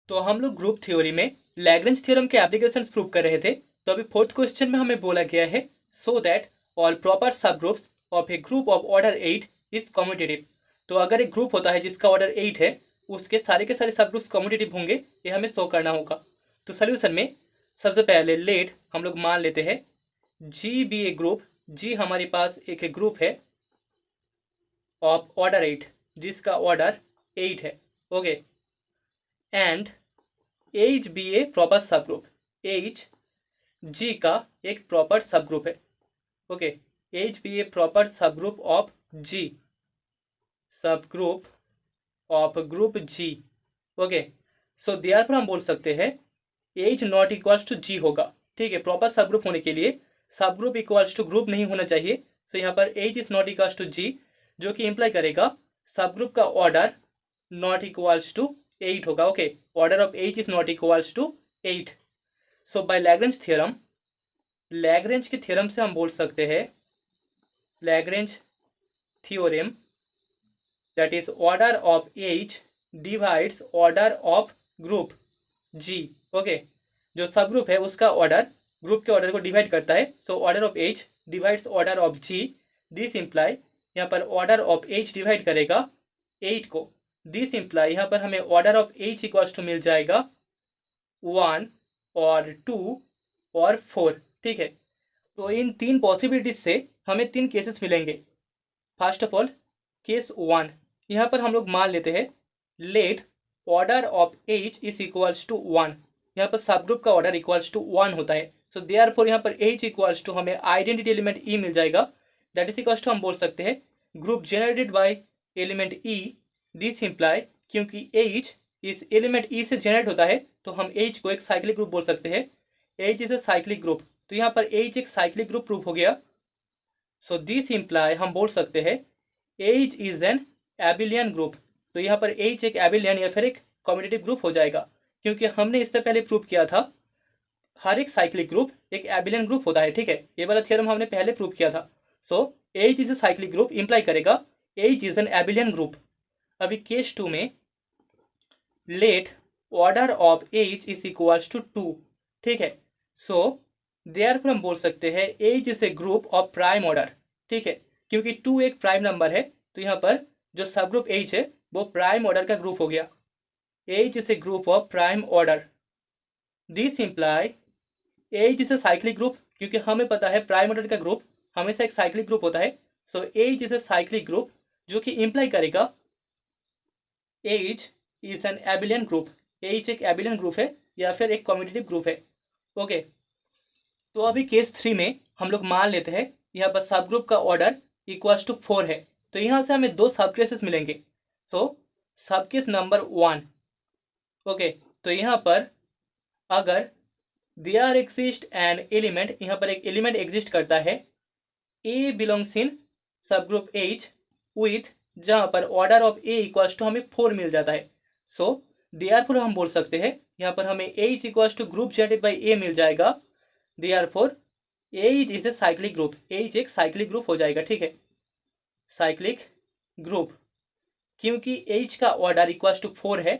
तो हम लोग ग्रुप थ्योरी में लैग्रेंज थ्योरम के एप्लीकेशंस प्रूव कर रहे थे। तो अभी फोर्थ क्वेश्चन में हमें बोला गया है सो दैट ऑल प्रॉपर सब groups of A group of order 8 is commutative. तो अगर एक ग्रुप होता है जिसका ऑर्डर 8 है, उसके सारे के सारे सब ग्रुप्स कम्यूटेटिव होंगे, ये हमें शो करना होगा। तो सोल्यूशन में सबसे पहले लेट हम लोग मान लेते हैं जी बी ए ग्रुप। जी हमारे पास एक ग्रुप है ऑफ ऑर्डर 8 जिसका ऑर्डर 8 है। Okay, and H B A proper subgroup. H G का एक प्रॉपर सब ग्रुप है। Okay, H B A proper subgroup of G, subgroup of group G. Okay, so therefore हम बोल सकते हैं H not equals to G होगा। ठीक है, प्रॉपर सब ग्रुप होने के लिए सब ग्रुप इक्वल्स टू ग्रुप नहीं होना चाहिए। सो यहाँ पर H is not equals to G, जो कि इंप्लाई करेगा सब ग्रुप का ऑर्डर नॉट इक्वल्स टू 8 होगा। Okay, order of H is not equals to 8। So by Lagrange theorem, Lagrange के थ्योरम से हम बोल सकते हैं Lagrange theorem that is order of H divides order of group G. Okay, जो subgroup है उसका ऑर्डर ग्रुप के ऑर्डर को डिवाइड करता है। So order of H divides order of G. This imply यहाँ पर ऑर्डर ऑफ एच डिवाइड करेगा 8 को। दिस इम्प्लाई यहाँ पर हमें order of H equals to मिल जाएगा 1 और 2 और 4। ठीक है, तो इन तीन पॉसिबिलिटीज से हमें तीन केसेस मिलेंगे। फर्स्ट ऑफ ऑल केस 1, यहाँ पर हम लोग मान लेते हैं let order of H is equals to 1। यहाँ पर सब ग्रुप का ऑर्डर इक्वल्स टू 1 होता है। सो देयरफॉर यहाँ पर एच इक्वल्स टू हमें आइडेंटिटी एलिमेंट ई मिल जाएगा। दैट इज इक्वल्स टू हम बोल सकते हैं group generated bye element E. This imply क्योंकि एच इस एलिमेंट ई से जनरेट होता है तो हम एच को एक साइक्लिक ग्रुप बोल सकते हैं। H is a cyclic group, तो यहाँ पर एच एक साइक्लिक ग्रुप प्रूफ हो गया। सो दिस इम्प्लाई हम बोल सकते हैं H is an abelian group. तो यहाँ पर एच एक एबिलियन या फिर एक कम्यूटेटिव ग्रुप हो जाएगा, क्योंकि हमने इससे पहले प्रूव किया था हर एक साइक्लिक ग्रुप एक एबिलियन ग्रुप होता है। ठीक है, ये वाला थ्योरम हमने पहले प्रूव किया था। So H is a cyclic group imply करेगा H is an abelian group. अभी केस 2 में let order of H is equals to 2। ठीक है, सो देयरफॉर हम बोल सकते हैं H is a group of prime order. ठीक है, क्योंकि 2 एक प्राइम नंबर है तो यहाँ पर जो सब ग्रुप एच है वो प्राइम ऑर्डर का ग्रुप हो गया। H is a group of prime order. This imply H is a cyclic group, क्योंकि हमें पता है प्राइम ऑर्डर का ग्रुप हमेशा एक साइक्लिक ग्रुप होता है। सो H is a cyclic group, जो कि इंप्लाई करेगा H is an abelian group. H एक एबिलियन ग्रुप है या फिर एक कम्यूटेटिव ग्रुप है। ओके, तो अभी केस 3 में हम लोग मान लेते हैं यहाँ पर सब ग्रुप का ऑर्डर इक्वल्स टू 4 है। तो यहाँ से हमें दो सब केसेस मिलेंगे। सो सब केस नंबर 1। ओके, तो यहाँ पर अगर देयर एग्जिस्ट एन एलिमेंट, यहाँ पर एक एलिमेंट एग्जिस्ट करता है ए बिलोंग्स इन सब ग्रुप एच विथ, जहाँ पर order of A equals to हमें 4 मिल जाता है। सो देयरफॉर हम बोल सकते हैं यहाँ पर हमें H equals to group generated by A मिल जाएगा। Therefore H is a cyclic group. H एक साइक्लिक ग्रुप हो जाएगा। ठीक है, साइक्लिक ग्रुप, क्योंकि एच का ऑर्डर इक्वल्स टू 4 है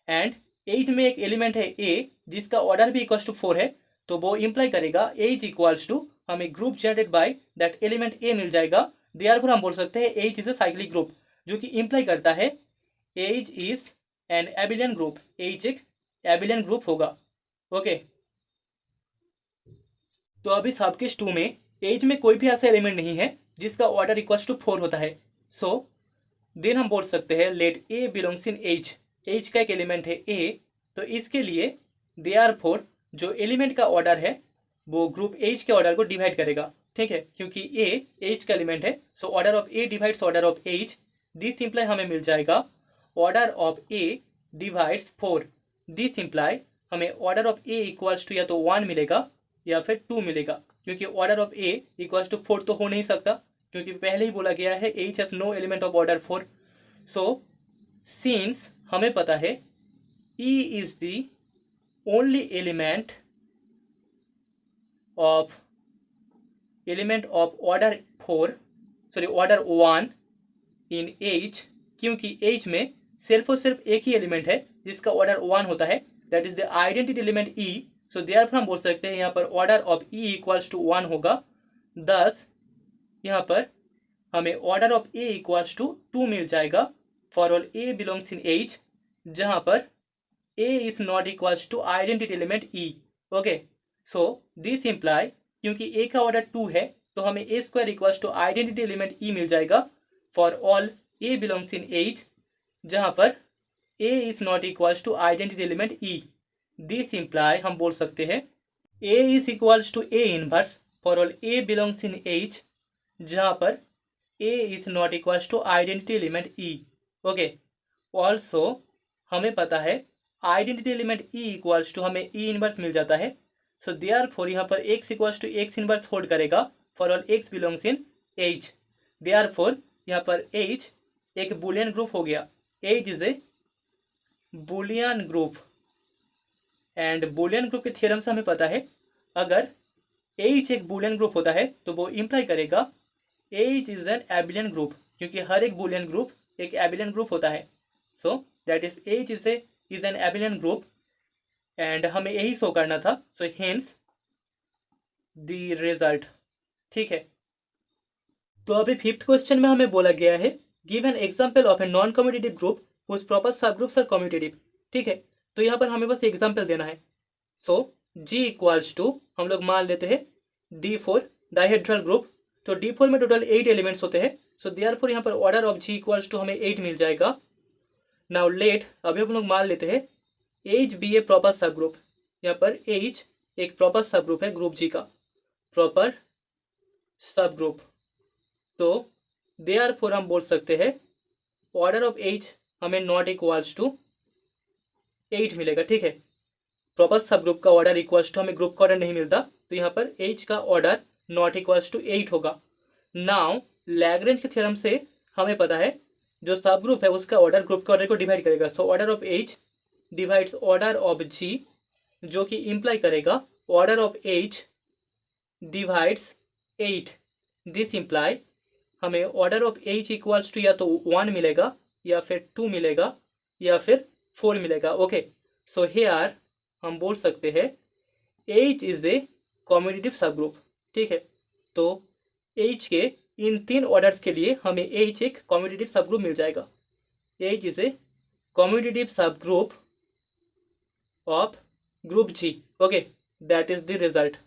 एंड एच में एक एलिमेंट है ए जिसका ऑर्डर भी इक्वल्स टू 4 है, तो वो इंप्लाई करेगा एच इक्वल्स टू हमें group generated by that element A मिल जाएगा। देयरफॉर हम बोल सकते हैं H is a cyclic group, जो कि इंप्लाई करता है H is an abelian group. H एक एबिलियन ग्रुप होगा। ओके, तो अभी सब केस 2 में एच में कोई भी ऐसा एलिमेंट नहीं है जिसका ऑर्डर इक्वल्स टू 4 होता है। सो देन हम बोल सकते हैं let A belongs in H. H का एक एलिमेंट है ए, तो इसके लिए देयरफॉर जो एलिमेंट का ऑर्डर है वो ग्रुप एच के ऑर्डर को डिवाइड करेगा। ठीक है, क्योंकि ए एच का एलिमेंट है। So order of A divides order of H. This imply हमें मिल जाएगा order of A divides 4। This imply हमें order of A equals to या तो 1 मिलेगा या फिर 2 मिलेगा, क्योंकि order of A equals to 4 तो हो नहीं सकता, क्योंकि पहले ही बोला गया है H has no element of order 4। So since हमें पता है E is the only element of order 4, sorry order 1 in H, क्योंकि एच में सिर्फ और सिर्फ एक ही एलिमेंट है जिसका ऑर्डर 1 होता है। That is the identity element E. So therefore हम बोल सकते हैं यहाँ पर order of E equals to 1 होगा। दस यहाँ पर हमें order of A equals to 2 मिल जाएगा for all A belongs in H, जहाँ पर A is not equals to identity element E. Okay, so this imply क्योंकि ए का ऑर्डर 2 है तो हमें A square equals to identity element E मिल जाएगा for all A belongs in H, जहाँ पर A is not equals to identity element E. This imply हम बोल सकते हैं A is equals to A inverse for all A belongs in H, जहाँ पर A is not equals to identity element E. Okay, also हमें पता है identity element E equals to हमें ई इनवर्स मिल जाता है। सो देयरफॉर यहाँ पर X equals to X inverse hold करेगा for all X belongs in H. Therefore यहाँ पर एच एक बुलियन ग्रुप हो गया। H is a abelian group and abelian group के थ्योरम से हमें पता है अगर एच एक बुलियन ग्रुप होता है तो वो इम्प्लाई करेगा H is an abelian group, क्योंकि हर एक बुलियन ग्रुप एक एबिलियन ग्रुप होता है। So that is H is an abelian group and हमें यही शो करना था। So hence the result. ठीक है, तो अभी फिफ्थ क्वेश्चन में हमें बोला गया है give an example of a non commutative group whose proper subgroups are commutative. ठीक है, तो यहाँ पर हमें बस एग्जाम्पल देना है। सो जी इक्वल्स टू हम लोग मान लेते हैं D4 डाइहेड्रल ग्रुप। तो D4 में टोटल 8 एलिमेंट्स होते हैं। सो देयरफॉर यहाँ पर order of G equals to हमें 8 मिल जाएगा। नाउ लेट अभी हम लोग मान लेते हैं एच बी ए प्रॉपर सब ग्रुप। यहाँ पर एच एक प्रॉपर सब ग्रुप है ग्रुप जी का, प्रॉपर सब ग्रुप। तो देयरफॉर हम बोल सकते हैं ऑर्डर ऑफ एच हमें नॉट इक्वल्स टू 8 मिलेगा। ठीक है, प्रॉपर सब ग्रुप का ऑर्डर इक्वल्स टू हमें ग्रुप का ऑर्डर नहीं मिलता, तो यहाँ पर एच का ऑर्डर नॉट इक्वल्स टू 8 होगा। नाउ लैग्रेंज के थ्योरम से हमें पता है जो सब ग्रुप है उसका ऑर्डर ग्रुप के ऑर्डर को डिवाइड करेगा। So order of H divides order of G, जो कि इम्प्लाई करेगा order of H divides 8। This imply हमें order of H equals to या तो 1 मिलेगा या फिर 2 मिलेगा या फिर 4 मिलेगा। ओके, सो हेयर हम बोल सकते हैं एच इज ए कम्यूटेटिव सब ग्रुप। ठीक है, तो एच के इन 3 ऑर्डर्स के लिए हमें एच एक कम्यूटेटिव सब ग्रुप मिल जाएगा। H is a commutative subgroup of group G. Okay, that is the result.